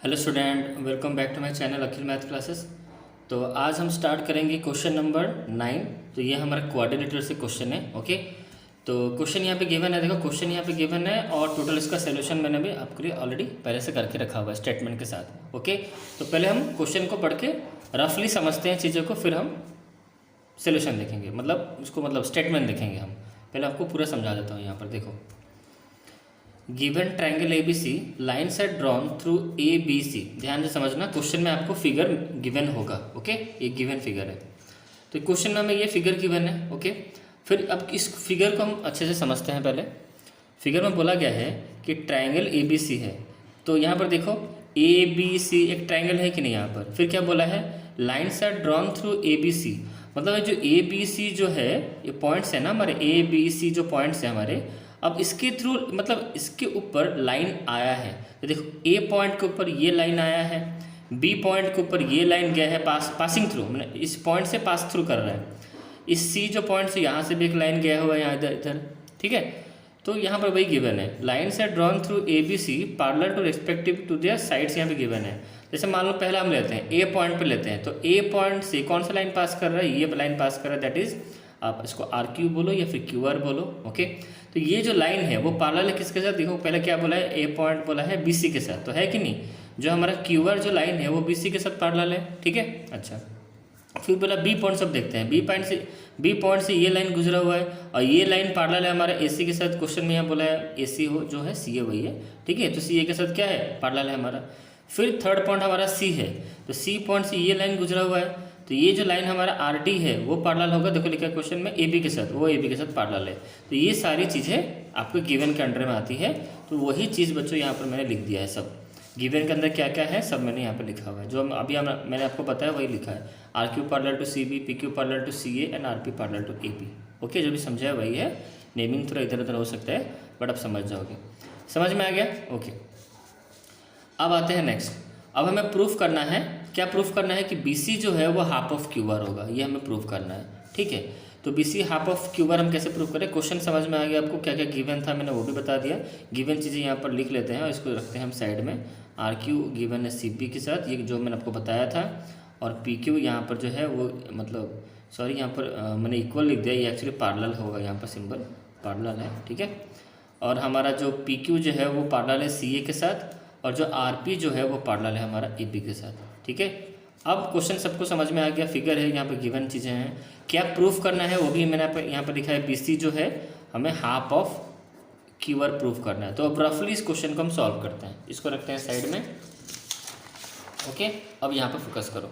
Hello student, welcome back to my channel Akhil math classes. तो आज हम स्टार्ट करेंगे क्वेश्चन नंबर 9। तो ये हमारा कोऑर्डिनेटर से क्वेश्चन है। ओके, तो क्वेश्चन यहाँ पे गिवन है। देखो क्वेश्चन यहाँ पे गिवन है और टोटल इसका सोल्यूशन मैंने भी आपके लिए ऑलरेडी पहले से करके रखा हुआ है स्टेटमेंट के साथ। ओके, तो पहले हम क्वेश्चन को पढ़ के रफली समझते हैं चीज़ों को, फिर हम सोल्यूशन देखेंगे, मतलब स्टेटमेंट देखेंगे। हम पहले आपको पूरा समझा देता हूँ। यहाँ पर देखो, given triangle A B C, lines are drawn through A B C. ध्यान से समझना, क्वेश्चन में आपको फिगर गिवन होगा। ओके, ये गिवन फिगर है। तो क्वेश्चन में हमें ये फिगर गिवन है। ओके, फिर अब इस फिगर को हम अच्छे से समझते हैं। पहले फिगर में बोला गया है कि ट्रायंगल ए बी सी है। तो यहाँ पर देखो ए बी सी एक ट्रायंगल है कि नहीं। यहाँ पर फिर क्या बोला है, lines are drawn through A B C. मतलब जो ए बी सी जो है, ये पॉइंट्स है ना हमारे, ए बी सी जो पॉइंट्स है हमारे, अब इसके थ्रू मतलब इसके ऊपर लाइन आया है। तो देखो ए पॉइंट के ऊपर ये लाइन आया है, बी पॉइंट के ऊपर ये लाइन गया है पासिंग थ्रू, मतलब इस पॉइंट से पास थ्रू कर रहा है। इस सी जो पॉइंट से यहाँ से भी एक लाइन गया हुआ है, यहाँ इधर इधर। ठीक है, तो यहाँ पर वही गिवन है, lines are drawn through A B C parallel to respective to their sides. यहाँ पे गिवन है। जैसे मान लो पहला हम लेते हैं ए पॉइंट पे लेते हैं, तो ए पॉइंट से कौन सा लाइन पास कर रहा है, ये लाइन पास कर रहा है। दैट इज, आप इसको आर क्यू बोलो या फिर क्यू आर बोलो। ओके, तो ये जो लाइन है वो पैरेलल है किसके साथ, देखो पहले क्या बोला है, ए पॉइंट बोला है बी सी के साथ, तो है कि नहीं। जो हमारा क्यू आर जो लाइन है वो बी सी के साथ पैरेलल है। ठीक है, अच्छा, फिर बोला बी पॉइंट सब देखते हैं। बी पॉइंट से ये लाइन गुजरा हुआ है और ये लाइन पैरेलल है हमारे ए सी के साथ। क्वेश्चन में यहाँ बोला है ए सी हो जो है सी ए वही है। ठीक है, तो सी ए के साथ क्या है, पैरेलल है हमारा। फिर थर्ड पॉइंट हमारा सी है, तो सी पॉइंट से ये लाइन गुजरा हुआ है, तो ये जो लाइन हमारा आर डी है वो पैरेलल होगा। देखो लिखा है क्वेश्चन में ए बी के साथ, वो ए बी के साथ पैरेलल है। तो ये सारी चीज़ें आपको गिवन के अंडर में आती है। तो वही चीज़ बच्चों यहाँ पर मैंने लिख दिया है। सब गिवन के अंदर क्या क्या है सब मैंने यहाँ पर लिखा हुआ है। जो मैंने आपको बताया वही लिखा है। R Q parallel to C B, P Q parallel to C A and R P parallel to A B. Okay, जो भी समझाया वही है। नेमिंग थोड़ा इधर उधर हो सकता है बट आप समझ जाओगे। समझ में आ गया। ओके, अब आते हैं नेक्स्ट। अब हमें प्रूफ करना है, क्या प्रूफ करना है कि बी सी जो है वो हाफ ऑफ क्यू आर होगा। ये हमें प्रूफ करना है। ठीक है, तो B C half of Q R हम कैसे प्रूफ करें। क्वेश्चन समझ में आ गया आपको, क्या क्या गिवन था मैंने वो भी बता दिया। गिवन चीज़ें यहाँ पर लिख लेते हैं और इसको रखते हैं हम साइड में। आर क्यू गिवन है सी पी के साथ, ये जो मैंने आपको बताया था। और पी क्यू यहाँ पर जो है वो मतलब सॉरी यहाँ पर मैंने इक्वल लिख दिया, ये एक्चुअली पैरेलल होगा, यहाँ पर सिंबल पैरेलल है। ठीक है, और हमारा जो पी क्यू जो है वो पैरेलल है सी ए के साथ, और जो आर पी जो है वो पैरेलल है हमारा ए बी के साथ। ठीक है, अब क्वेश्चन सबको समझ में आ गया। फिगर है, यहाँ पे गिवन चीज़ें हैं, क्या प्रूफ करना है वो भी मैंने यहाँ पर लिखा है। बी सी जो है हमें half of Q are proof करना है। तो अब रफली इस क्वेश्चन को हम सॉल्व करते हैं। इसको रखते हैं साइड में। ओके, अब यहाँ पर फोकस करो।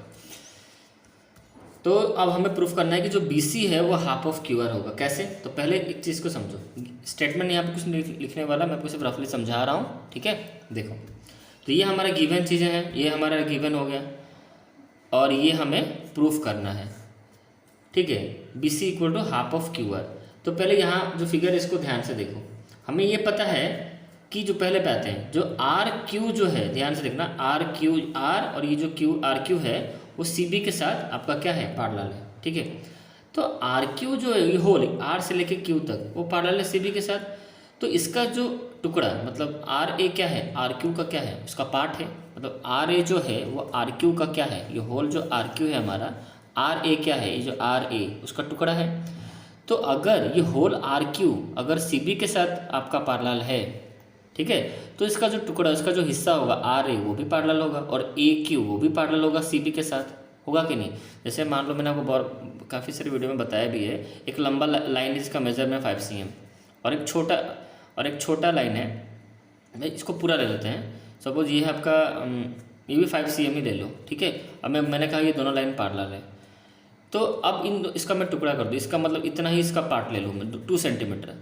तो अब हमें प्रूफ करना है कि जो बी सी है वो हाफ ऑफ क्यू आर होगा। कैसे, तो पहले एक चीज़ को समझो। स्टेटमेंट यहाँ पे कुछ लिखने वाला, मैं आपको सिर्फ रफली समझा रहा हूँ। ठीक है, देखो, तो ये हमारा गिवन चीज़ें हैं, ये हमारा गिवन हो गया और ये हमें प्रूफ करना है। ठीक है, B C equal to half of Q R. तो पहले यहाँ जो फिगर है इसको ध्यान से देखो। हमें ये पता है कि जो पहले पे आते हैं, जो आर क्यू जो है, ध्यान से देखना, आर क्यू आर और ये जो क्यू आर क्यू है वो सी बी के साथ आपका क्या है, पैरेलल है। ठीक है, तो आर क्यू जो है ये होल आर से लेके क्यू तक वो पैरेलल है सी बी के साथ। तो इसका जो टुकड़ा मतलब आर ए क्या है, आर क्यू का क्या है, उसका पार्ट है। मतलब आर ए जो है वो आर क्यू का क्या है, ये होल जो आर क्यू है हमारा, आर ए क्या है, ये जो आर ए उसका टुकड़ा है। तो अगर ये होल आर क्यू अगर सी बी के साथ आपका पैरेलल है, ठीक है, तो इसका जो टुकड़ा, इसका जो हिस्सा होगा आर ए वो भी पैरेलल होगा और ए क्यू वो भी पैरेलल होगा सी बी के साथ, होगा कि नहीं। जैसे मान लो मैंने आपको काफ़ी सारी वीडियो में बताया भी है, एक लंबा लाइन जिसका मेजरमेंट 5 cm और एक छोटा लाइन है। भाई इसको पूरा ले लेते हैं। सपोज ये है आपका, ये भी 5 cm ही ले लो। ठीक है, अब मैंने कहा ये दोनों लाइन पैरेलल है, तो अब इसका मैं टुकड़ा कर दूँ, इसका मतलब इतना ही इसका पार्ट ले लूँ मैं, 2 सेंटीमीटर।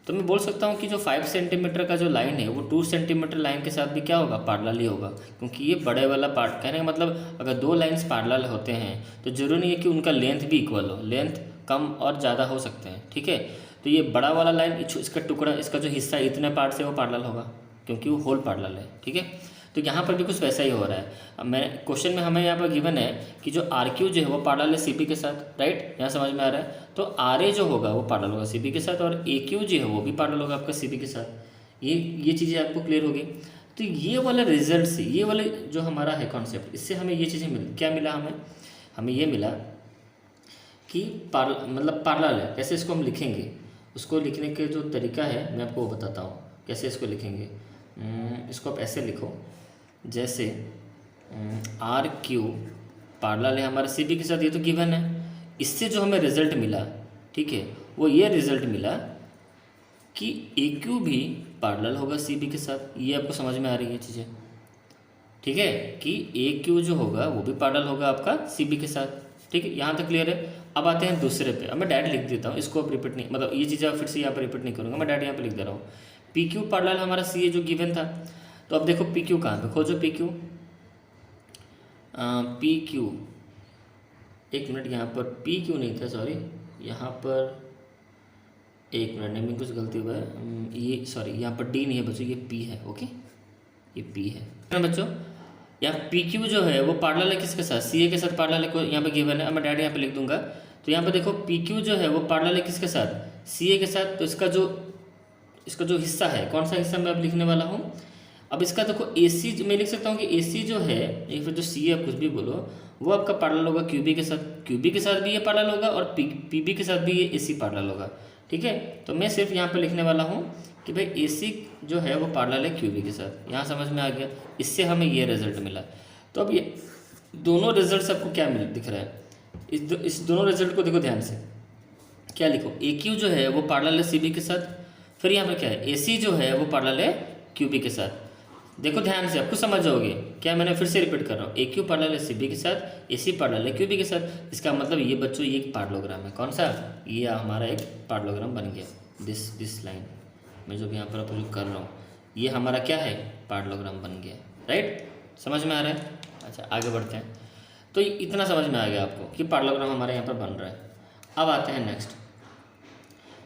तो मैं बोल सकता हूँ कि जो 5 सेंटीमीटर का जो लाइन है वो 2 सेंटीमीटर लाइन के साथ भी क्या होगा, पैरेलल ही होगा। क्योंकि ये बड़े वाला पार्ट, कहने का मतलब अगर 2 लाइन्स पैरेलल होते हैं तो जरूरी नहीं है कि उनका लेंथ भी इक्वल हो, लेंथ कम और ज़्यादा हो सकते हैं। ठीक है, तो ये बड़ा वाला लाइन, इसका टुकड़ा, इसका जो हिस्सा इतने पार्ट से वो पैरेलल होगा क्योंकि वो होल पैरेलल है। ठीक है, तो यहाँ पर भी कुछ वैसा ही हो रहा है। अब मैं क्वेश्चन में हमें यहाँ पर गिवन है कि जो आर क्यू जो है वो पैरेलल है सी पी के साथ, राइट, यहाँ समझ में आ रहा है। तो आर ए जो होगा वो पैरेलल होगा सी पी के साथ और ए क्यू जो है वो भी पैरेलल होगा आपका सी पी के साथ। ये चीज़ें आपको क्लियर होगी। तो ये वाला रिजल्ट से, ये वाले जो हमारा है कॉन्सेप्ट, इससे हमें ये चीज़ें मिल, क्या मिला हमें, हमें ये मिला कि मतलब पैरेलल है। कैसे इसको हम लिखेंगे, उसको लिखने के जो तरीका है मैं आपको वो बताता हूँ कैसे इसको लिखेंगे। इसको आप ऐसे लिखो जैसे आर क्यू पैरेलल है हमारा सी बी के साथ, ये तो गिवन है। इससे जो हमें रिजल्ट मिला, ठीक है, वो ये रिजल्ट मिला कि ए क्यू भी पैरेलल होगा सी बी के साथ। ये आपको समझ में आ रही है चीज़ें, ठीक है, कि ए क्यू जो होगा वो भी पैरेलल होगा आपका सी बी के साथ। ठीक है, यहाँ तक क्लियर है। अब आते हैं दूसरे पे। अब मैं डायरेक्ट लिख देता हूँ, इसको अब रिपीट नहीं, मतलब ये चीज़ें फिर से यहाँ पर रिपीट नहीं करूँगा, मैं डायरेक्ट यहाँ पे लिख दे रहा हूँ। पी क्यू पैरेलल हमारा सी ए जो गिवन था। तो अब देखो पी क्यू कहाँ पे, खोजो पी क्यू। पी क्यू, एक मिनट, यहाँ पर पी क्यू नहीं था, सॉरी, यहाँ पर एक मिनट, नहीं, कुछ गलती हुआ है। ये सॉरी, यहाँ पर डी नहीं है बच्चों, ये पी है। ओके, ये पी है बच्चों। यहाँ पी क्यू जो है वो पैरेलल है किसके साथ, सी ए के साथ पैरेलल है, को यहाँ पे गिवन है। अब मैं डायरेक्ट यहाँ पे लिख दूंगा। तो यहाँ पे देखो पी क्यू जो है वो पैरेलल है किसके साथ, सी ए के साथ। तो इसका जो हिस्सा है, कौन सा हिस्सा मैं अब लिखने वाला हूँ। अब इसका देखो ए सी, मैं लिख सकता हूँ कि ए सी जो है, या फिर जो सी है, कुछ भी बोलो, वो आपका पैरेलल होगा क्यू बी के साथ। क्यू बी के साथ भी ये पैरेलल होगा और पी बी के साथ भी ये ए सी पैरेलल होगा। ठीक है, तो मैं सिर्फ यहाँ पे लिखने वाला हूँ कि भाई ए सी जो है वो पैरेलल है क्यू बी के साथ। यहाँ समझ में आ गया, इससे हमें ये रिजल्ट मिला। तो अब ये दोनों रिजल्ट आपको क्या दिख रहा है, इस दोनों रिजल्ट को देखो ध्यान से। क्या लिखो, ए क्यू जो है वो पैरेलल है सी बी के साथ। फिर यहाँ पर क्या है, ए सी जो है वो पैरेलल है क्यू बी के साथ। देखो ध्यान से, आपको समझ जाओगे। क्या, मैंने फिर से रिपीट कर रहा हूँ, ए क्यू पैरेलल है सी बी के साथ, ए सी पैरेलल है क्यू बी के साथ। इसका मतलब ये बच्चों, ये एक पैरेललोग्राम है। कौन सा, ये हमारा एक पैरेललोग्राम बन गया। दिस लाइन मैं जो भी यहाँ पर अप्रोच कर रहा हूँ, ये हमारा क्या है, पैरेललोग्राम बन गया। राइट, समझ में आ रहा है। अच्छा, आगे बढ़ते हैं। तो इतना समझ में आ गया आपको कि पैरेललोग्राम हमारे यहाँ पर बन रहा है। अब आते हैं नेक्स्ट।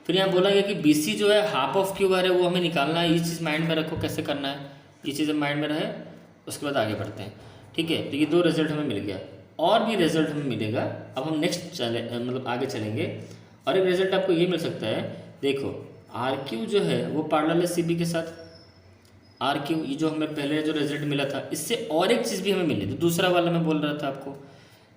फिर यहाँ बोला गया कि बी सी जो है हाफ ऑफ क्यू आर है, वो हमें निकालना है। ये चीज़ माइंड में रखो, कैसे करना है, ये चीज़ें माइंड में रहे। उसके बाद आगे बढ़ते हैं। ठीक है, तो ये दो रिजल्ट हमें मिल गया, और भी रिजल्ट हमें मिलेगा। अब हम नेक्स्ट मतलब आगे चलेंगे, और एक रिजल्ट आपको ये मिल सकता है। देखो आर क्यू जो है वो पैरेलल है सी बी के साथ। आर क्यू, ये जो हमें पहले जो रिजल्ट मिला था, इससे और एक चीज़ भी हमें मिली। तो दूसरा वाला मैं बोल रहा था आपको,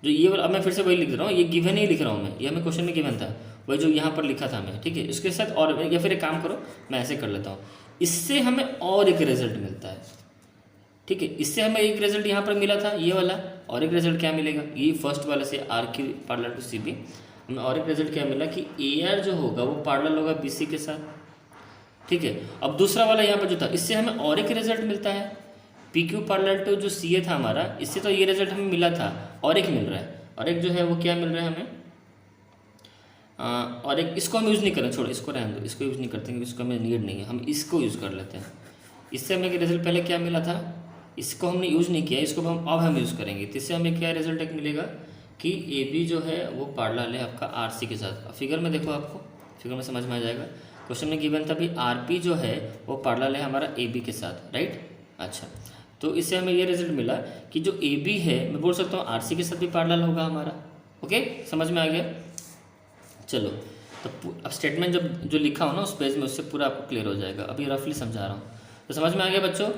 जो ये वाला, अब मैं फिर से वही लिख रहा हूँ, ये गिवन ही लिख रहा हूँ मैं, ये हमें क्वेश्चन में गिवन था, वही जो यहाँ पर लिखा था मैं। ठीक है, इसके साथ और, या फिर एक काम करो, मैं ऐसे कर लेता हूँ, इससे हमें और एक रिजल्ट मिलता है। ठीक है, इससे हमें एक रिजल्ट यहाँ पर मिला था, ये वाला, और एक रिजल्ट क्या मिलेगा, ये फर्स्ट वाले से R Q parallel to C B, हमें और एक रिजल्ट क्या मिला कि ए आर जो होगा वो पैरेलल होगा बी सी के साथ। ठीक है, अब दूसरा वाला यहाँ पर जो था, इससे हमें और एक रिजल्ट मिलता है, पी क्यू पैरेलल टू जो सी ए था हमारा, इससे तो ये रिजल्ट हमें मिला था, और एक मिल रहा है। और एक जो है वो क्या मिल रहा है हमें, और एक, इसको हम यूज़ नहीं करें, छोड़ो, इसको रहने दो, इसको यूज़ नहीं करते हैं, इसको हमें नीड नहीं है, हम इसको यूज़ कर लेते हैं। इससे हमें रिजल्ट पहले क्या मिला था, इसको हमने यूज़ नहीं किया, इसको हम यूज़ करेंगे। तो इससे हमें क्या रिजल्ट एक मिलेगा कि ए बी जो है वो पैरेलल है आपका आर सी के साथ। फिगर में देखो, आपको फिगर में समझ में आ जाएगा। क्वेश्चन में गिवन था भी आर पी जो है वो पैरेलल है हमारा ए बी के साथ। राइट, अच्छा, तो इससे हमें ये रिजल्ट मिला कि जो ए बी है, मैं बोल सकता हूँ आर सी के साथ भी पैरेलल होगा हमारा। ओके, समझ में आ गया। चलो, तो अब स्टेटमेंट जो लिखा हो ना उस पेज में, उससे पूरा आपको क्लियर हो जाएगा। अभी रफली समझा रहा हूँ, तो समझ में आ गया बच्चों।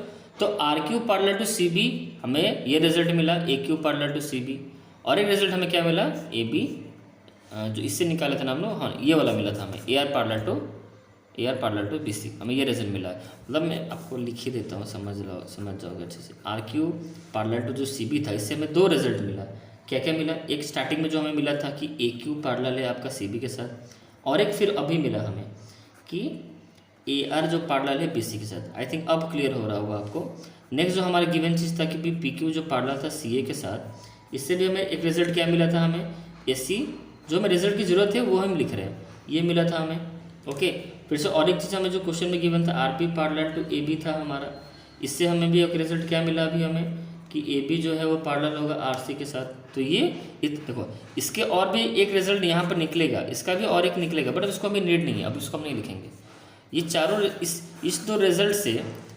तो R Q parallel to C B, हमें ये रिजल्ट मिला, A Q parallel to C B. और एक रिजल्ट हमें क्या मिला, ए बी, जो इससे निकाले थे ना हम लोग, हाँ, ये वाला मिला था हमें, A R parallel to B C, हमें ये रिजल्ट मिला। मतलब मैं आपको लिख ही देता हूँ, समझ जाओगे अच्छे से। आर क्यू पैरेलल टू जो सी बी था, इससे हमें दो रिजल्ट मिला। क्या क्या मिला, एक स्टार्टिंग में जो हमें मिला था कि ए क्यू पैरेलल है आपका सी बी के साथ, और एक फिर अभी मिला हमें कि ए आर जो पैरेलल है बी सी के साथ। आई थिंक अब क्लियर हो रहा होगा आपको। नेक्स्ट जो हमारा गिवन चीज़ था कि पी क्यू जो पैरेलल था सी ए के साथ, इससे भी हमें एक रिजल्ट क्या मिला था, हमें ए सी, जो हमें रिजल्ट की ज़रूरत है वो हम लिख रहे हैं, ये मिला था हमें। ओके, फिर से और एक चीज़ हमें जो क्वेश्चन में गिवन था, R P parallel to A B था हमारा, इससे हमें भी एक रिजल्ट क्या मिला अभी हमें कि ए बी जो है वो पैरेलल होगा आर सी के साथ। तो ये देखो, इसके और भी एक रिजल्ट यहाँ पर निकलेगा, इसका भी और एक निकलेगा, बट इसको हमें नीड नहीं है, अब इसको हम नहीं लिखेंगे। ये चारों इस दो रिजल्ट से,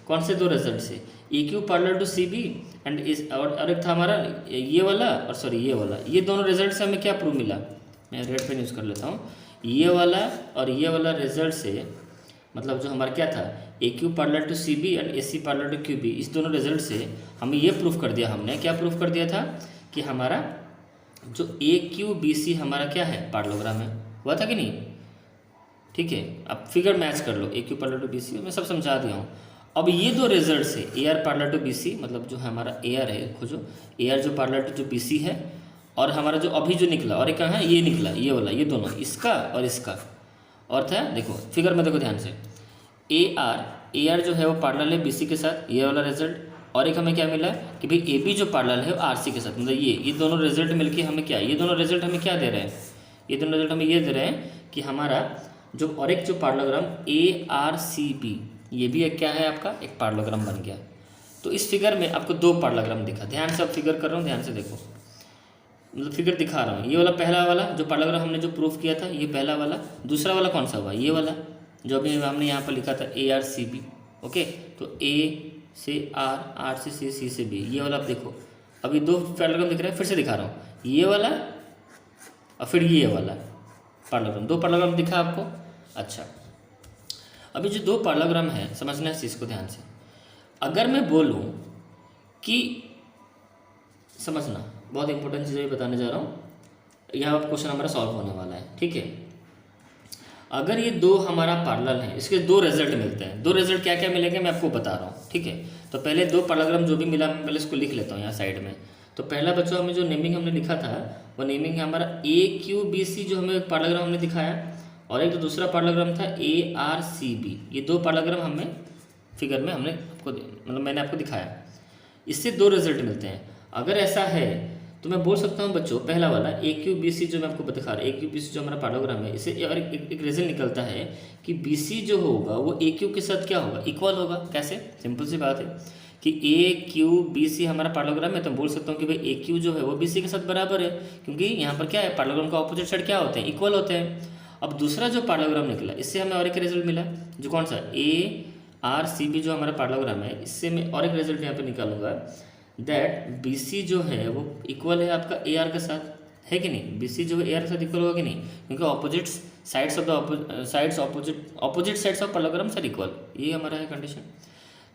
कौन से दो रिजल्ट से, A Q parallel to C B and इस, और एक था हमारा ये वाला, और सॉरी ये वाला, ये दोनों रिजल्ट से हमें क्या प्रूव मिला, मैं रेड पेन यूज़ कर लेता हूँ, ये वाला और ये वाला रिजल्ट से मतलब जो हमारा क्या था, A Q parallel to C B and A C parallel to Q B, इस दोनों रिजल्ट से हमें ये प्रूफ कर दिया, हमने क्या प्रूफ कर दिया था कि हमारा जो ए क्यू बी सी हमारा क्या है, पैरेललोग्राम है। हुआ था कि नहीं? ठीक है, अब फिगर मैच कर लो, A Q parallel to B C, मैं सब समझा दिया हूँ। अब ये दो रिजल्ट से A R parallel to B C, मतलब जो हमारा ए आर है, खोजो ए आर जो पैरेलल टू जो बी सी है, और हमारा जो अभी जो निकला और एक कहाँ है, ये निकला, ये वाला, ये दोनों, इसका और इसका, और था देखो फिगर में, देखो ध्यान से, ए आर जो है वो पैरेलल है बी सी के साथ, ये वाला रिजल्ट, और एक हमें क्या मिला कि भाई ए बी जो पैरेलल है वो आर सी के साथ, मतलब ये दोनों रिजल्ट मिलके हमें क्या, ये दोनों रिजल्ट हमें क्या दे रहे हैं, ये दोनों रिजल्ट हमें ये दे रहे हैं कि हमारा जो और एक जो parallelogram A R C B, ये भी एक क्या है आपका, एक पैरेललोग्राम बन गया। तो इस फिगर में आपको दो पैरेललोग्राम दिखा, ध्यान से अब फिगर कर रहा हूँ, ध्यान से देखो, मतलब फिगर दिखा रहा हूँ। ये वाला पहला वाला जो पैरेललोग्राम हमने जो प्रूफ किया था, ये पहला वाला। दूसरा वाला कौन सा हुआ, ये वाला जो अभी हमने यहाँ पर लिखा था, A R C B. Okay, तो ए से आर, आर से सी, सी से बी, ये वाला आप देखो। अभी दो पैरेललोग्राम दिख रहा है, फिर से दिखा रहा हूँ, ये वाला और फिर ये वाला पैरेललोग्राम, दो पैरेललोग्राम दिखा आपको। अच्छा, अभी जो दो पैरेललोग्राम है, समझना है चीज़ को ध्यान से। अगर मैं बोलूँ कि, समझना बहुत इंपॉर्टेंट चीज़ ये बताने जा रहा हूँ, यहाँ पर क्वेश्चन हमारा सॉल्व होने वाला है, ठीक है। अगर ये दो हमारा पैरेलल है, इसके दो रिजल्ट मिलते हैं, दो रिजल्ट क्या क्या मिलेंगे मैं आपको बता रहा हूँ, ठीक है। तो पहले दो पैरेललोग्राम जो भी मिला, मैं पहले इसको लिख लेता हूँ यहाँ साइड में। तो पहला बच्चों हमें जो नेमिंग हमने लिखा था, वो नेमिंग है हमारा ए क्यू बी सी, जो हमें पैरेललोग्राम हमने दिखाया, और एक तो दूसरा पैरेललोग्राम था ए आर सी बी। ये दो पैरेललोग्राम हमें फिगर में हमने आपको, मतलब मैंने आपको दिखाया, इससे दो रिजल्ट मिलते हैं। अगर ऐसा है तो मैं बोल सकता हूँ बच्चों, पहला वाला ए क्यू बी सी जो मैं आपको दिखा रहा हूँ, ए क्यू बी सी जो हमारा पैरेललोग्राम है, इससे और एक रिजल्ट निकलता है कि बी सी जो होगा वो ए क्यू के साथ क्या होगा, इक्वल होगा। कैसे? सिंपल सी बात है कि ए क्यू बी सी हमारा पैरेललोग्राम है, तो बोल सकता हूँ कि भाई ए क्यू जो है वो बी सी के साथ बराबर है, क्योंकि यहाँ पर क्या है, पैरेललोग्राम का ऑपोजिट साइड क्या होते हैं, इक्वल होते हैं। अब दूसरा जो पैरेललोग्राम निकला, इससे हमें और एक रिजल्ट मिला, जो कौन सा, ए आर सी बी जो हमारा पैरेललोग्राम है, इससे मैं और एक रिजल्ट यहाँ पे निकालूंगा, दैट बी सी जो है वो इक्वल है आपका ए आर के साथ, है कि नहीं। बी सी जो है ए आर के साथ इक्वल होगा कि नहीं, क्योंकि opposite sides of the sides opposite sides of parallelogram are equal, ये हमारा है कंडीशन।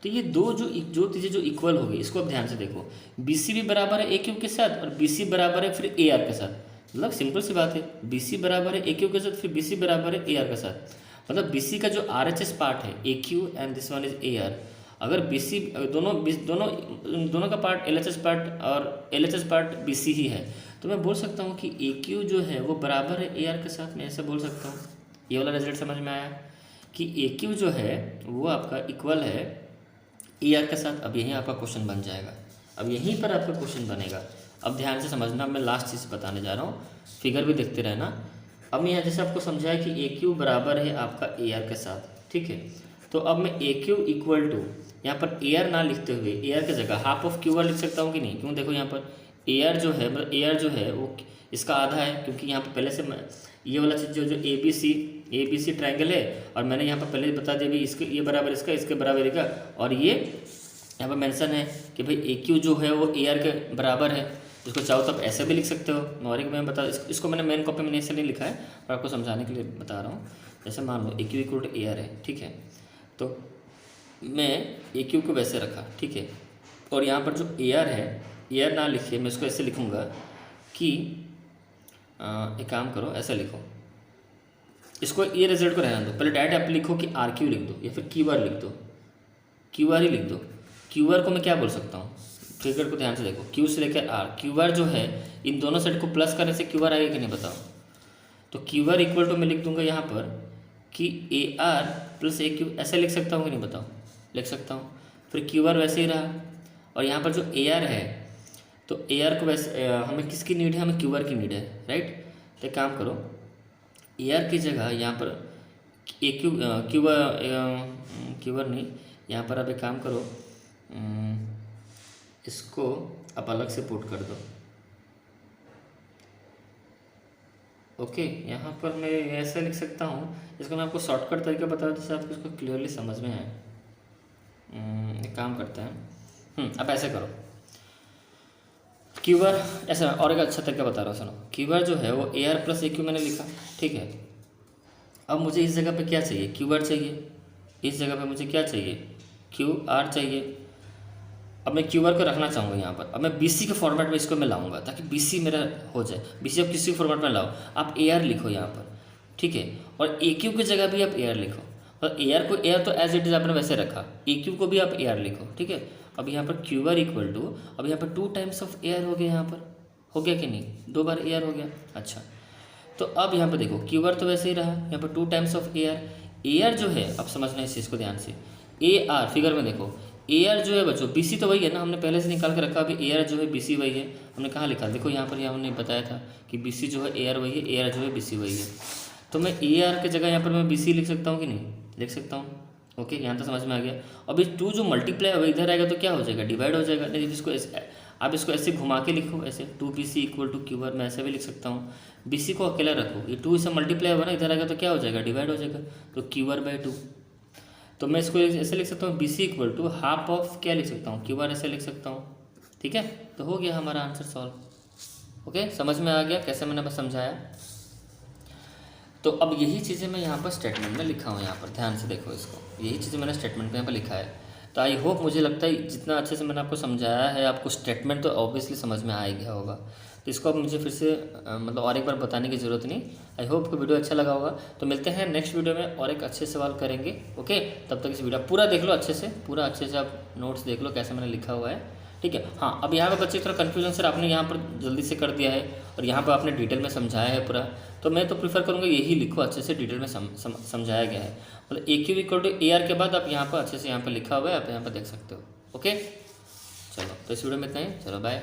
तो ये जो चीज़ें जो इक्वल होगी, इसको आप ध्यान से देखो, बी सी भी बराबर है ए क्यू के साथ, और बी सी बराबर है फिर ए आर के साथ। मतलब सिंपल सी बात है, बी सी बराबर है ए क्यू के साथ, फिर बी सी बराबर है ए आर के साथ। मतलब बी सी का जो आर एच एस पार्ट है A Q and this one is A R, अगर बी सी दोनों का part L H S part और L H S part B C ही है, तो मैं बोल सकता हूँ कि ए क्यू जो है वो बराबर है ए आर के साथ। मैं ऐसे बोल सकता हूँ। ये वाला रिजल्ट समझ में आया कि ए क्यू जो है वो आपका इक्वल है ए आर के साथ। अब यहीं आपका क्वेश्चन बन जाएगा, अब यहीं पर आपका क्वेश्चन बनेगा। अब ध्यान से समझना, मैं लास्ट चीज़ बताने जा रहा हूँ, फिगर भी देखते रहना। अब मैं यहाँ जैसे आपको समझाया कि ए क्यू बराबर है आपका ए आर के साथ, ठीक है। तो अब मैं ए क्यू इक्वल टू, यहाँ पर ए आर ना लिखते हुए ए आर की जगह हाफ ऑफ क्यू आर लिख सकता हूँ कि नहीं। क्यों? देखो यहाँ पर ए आर जो है, मतलब ए आर जो है वो इसका आधा है, क्योंकि यहाँ पर पहले से ये वाला चीज़ जो ए बी सी ट्रायंगल है, और मैंने यहाँ पर पहले बता दिया भी इसके ये बराबर इसका, इसके बराबर का, और ये यहाँ पर मेंशन है कि भाई ए क्यू जो है वो ए आर के बराबर है। इसको चाहो तो आप ऐसे भी लिख सकते हो, और एक मैं बता, इसको मैंने मेन कॉपी में ऐसे नहीं लिखा है, पर आपको समझाने के लिए बता रहा हूँ। जैसे मान लो A Q equal to A R है, ठीक है, तो मैं ए क्यू को वैसे रखा, ठीक है, और यहाँ पर जो ए आर है, ए आर ना लिखिए, मैं इसको ऐसे लिखूँगा कि एक काम करो, ऐसा लिखो, इसको ये रिजल्ट को रहना दो, पहले डायरेक्ट आप लिखो कि आर क्यू लिख दो, या फिर क्यू आर लिख दो, क्यू आर ही लिख दो। क्यू आर को मैं क्या बोल सकता हूँ, फिगर को ध्यान से देखो, क्यू से लेकर आर, क्यू आर जो है इन दोनों साइड को प्लस करने से क्यू आर आएगा कि नहीं बताओ। तो क्यू आर इक्वल टू मैं लिख दूंगा यहाँ पर कि A R plus A Q, ऐसे लिख सकता हूँ कि नहीं बताओ, लिख सकता हूँ। फिर क्यू आर वैसे ही रहा, और यहाँ पर जो ए आर है, तो ए आर को वैसे हमें किसकी नीड है, हमें क्यू आर की नीड है, राइट। तो एक काम करो, ए आर की जगह यहाँ पर ए क्यू क्यू आर नहीं, यहाँ पर आप एक काम करो, इसको आप अलग से पुट कर दो। ओके, यहाँ पर मैं ऐसा लिख सकता हूँ, इसको मैं आपको शॉर्टकट तरीका बता दूँ जिससे आपको इसको क्लियरली समझ में आए। एक काम करते हैं, अब ऐसे करो, क्यू आर ऐसा, और एक अच्छा तरीका बता रहा हूँ, सुनो। क्यू आर जो है वो A R plus A Q मैंने लिखा, ठीक है। अब मुझे इस जगह पे क्या चाहिए, क्यू आर चाहिए, इस जगह पे मुझे क्या चाहिए, क्यू आर चाहिए। अब मैं क्यू आर को रखना चाहूँगा यहाँ पर। अब मैं बी सी के फॉर्मेट में इसको मैं लाऊंगा ताकि बी सी मेरा हो जाए। बी सी आप किसी फॉर्मेट में लाओ, आप ए आर लिखो यहाँ पर, ठीक है। और ए क्यू की जगह भी आप ए आर लिखो, और ए आर को ए आर तो एज इट इज़ आपने वैसे रखा, ए क्यू को भी आप ए आर लिखो, ठीक है। अब यहाँ पर क्यू आर इक्वल टू, अब यहाँ पर 2 टाइम्स ऑफ ए आर हो गया, यहाँ पर हो गया कि नहीं, 2 बार ए आर हो गया। अच्छा, तो अब यहाँ पर देखो क्यू आर तो वैसे ही रहा, यहाँ पर 2 times of A R. A R जो है, अब समझना इस चीज़ को ध्यान से, ए आर फिगर में देखो, ए आर जो है बच्चों बी सी तो वही है ना, हमने पहले से निकाल के रखा। अभी ए आर जो है बी सी वही है, हमने कहाँ लिखा, देखो यहाँ पर, यहाँ हमने बताया था कि बी सी जो है ए आर वही है, ए आर जो है बी सी वही है। तो मैं ए आर की जगह यहाँ पर मैं बी सी लिख सकता हूँ कि नहीं, लिख सकता हूँ। ओके, यहाँ तो समझ में आ गया। अभी 2 जो मल्टीप्लाई होगा इधर आएगा तो क्या हो जाएगा, डिवाइड हो जाएगा। नहीं, इसको आप इसको ऐसे घुमा के लिखो, ऐसे 2BC equal to Q R, मैं ऐसे भी लिख सकता हूँ। बी सी को अकेला रखो, ये 2 से मल्टीप्लाई होगा ना, इधर आएगा तो क्या हो जाएगा, डिवाइड हो जाएगा, तो क्यू आर बाई 2। तो मैं इसको ऐसे लिख सकता हूँ, B C equal to half of क्या लिख सकता हूँ, क्यू आर ऐसे लिख सकता हूँ, ठीक है। तो हो गया हमारा आंसर सॉल्व। ओके, समझ में आ गया कैसे मैंने बस समझाया। तो अब यही चीज़ें मैं यहाँ पर स्टेटमेंट में लिखा हूँ, यहाँ पर ध्यान से देखो इसको, यही चीज़ें मैंने स्टेटमेंट में यहाँ पर लिखा है। तो आई होप, मुझे लगता है जितना अच्छे से मैंने आपको समझाया है, आपको स्टेटमेंट तो ऑब्वियसली समझ में आ ही गया होगा। तो इसको अब मुझे फिर से मतलब और एक बार बताने की ज़रूरत नहीं। आई होप को वीडियो अच्छा लगा होगा। तो मिलते हैं नेक्स्ट वीडियो में, और एक अच्छे सवाल करेंगे। ओके, तब तक इस वीडियो पूरा देख लो अच्छे से, पूरा अच्छे से आप नोट्स देख लो कैसे मैंने लिखा हुआ है, ठीक है। हाँ, अब यहाँ पर बच्चे थोड़ा कन्फ्यूजन, सर आपने यहाँ पर जल्दी से कर दिया है और यहाँ पर आपने डिटेल में समझाया है पूरा। तो मैं तो प्रीफर करूँगा यही लिखो, अच्छे से डिटेल में समझाया गया है। मतलब A Q equal to A R के बाद आप यहाँ पर अच्छे से यहाँ पर लिखा हुआ है, आप यहाँ पर देख सकते हो। ओके, चलो तो इस वीडियो में इतना ही, चलो बाय।